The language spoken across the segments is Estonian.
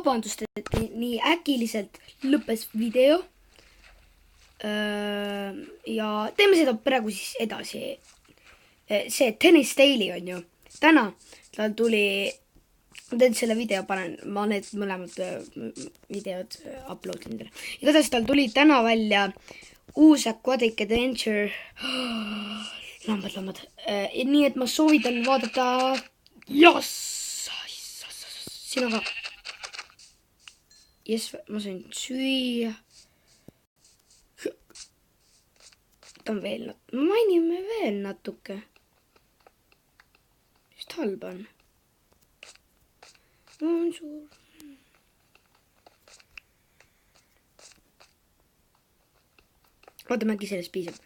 vabandust, et nii äkiliselt lõppes video. Ja teeme seda praegu siis edasi. See Tennis Daily on ju. Täna tal tuli, ma teen selle video, ma need mõlemad videod uploadin teile. Igatahes tal tuli täna välja uus Aquatic Adventure. Lambad. Nii et ma soovitan vaadata. Sina ka. Ma sain süüa. Mainime veel natuke. Mis halb on? Bonjour. Ootame, äkki sellest piisab.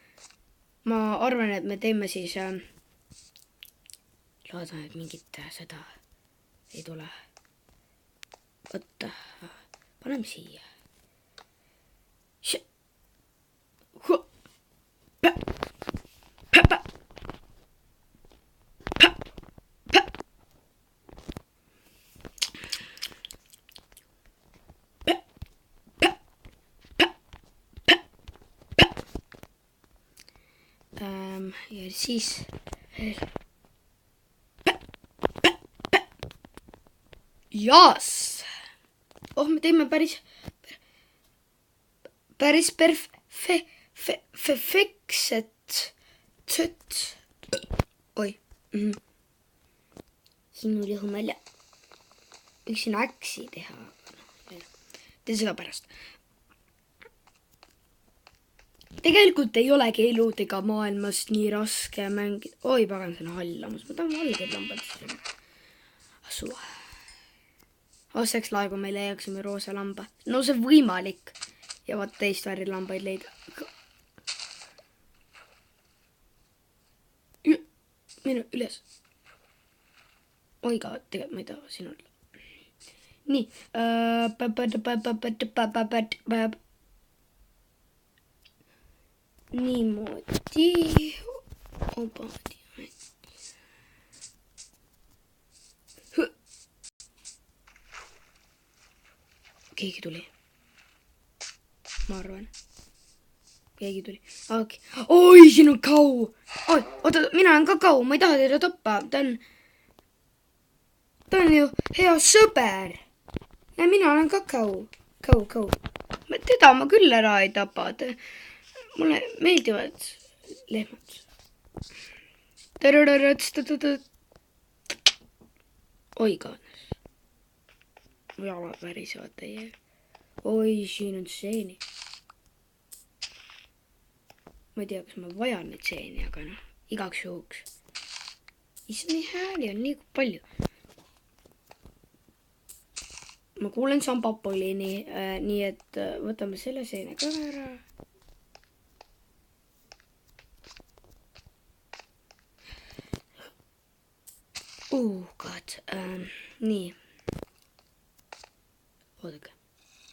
Ma arvan, et me teeme siis loodan, et mingit seda ei tule. Võtta. Paneme siia. Ja siis jaas. Me teeme päris perfektset oi. Siin oli õhumälja. Võiksin äksi teha. Teen seda pärast. Tegelikult ei olegi eludega maailmas nii raske mängida. Oi, pagan, see on hallamus. Ma tahan valged lambad. Asu. Aastaks laegu me leiaksime roosa lamba. No see võimalik. Ja vaat teist värri lambaid leida. Minu üles. Oi ka, tegelikult ma ei taha siin olla. Nii. Niimoodi. Keegi tuli. Ma arvan. Keegi tuli. Okay. Oi, siin on kau. Oi, oota, mina olen ka kau. Ma ei taha teile tappa. Ta on ju hea sõber. Ja mina olen ka kau. Kau. Teda ma küll ära ei tapa. Mulle meeldivad lehmad. Oi kaanes. Jalad värisevad teie. Oi, siin on seeni. Ma ei tea, kas ma vajan neid seeni, aga igaks juhuks. Issand, nii hääli on nii palju. Ma kuulen sambapolini, nii et võtame selle seene ka ära. God. Nii. Oodake.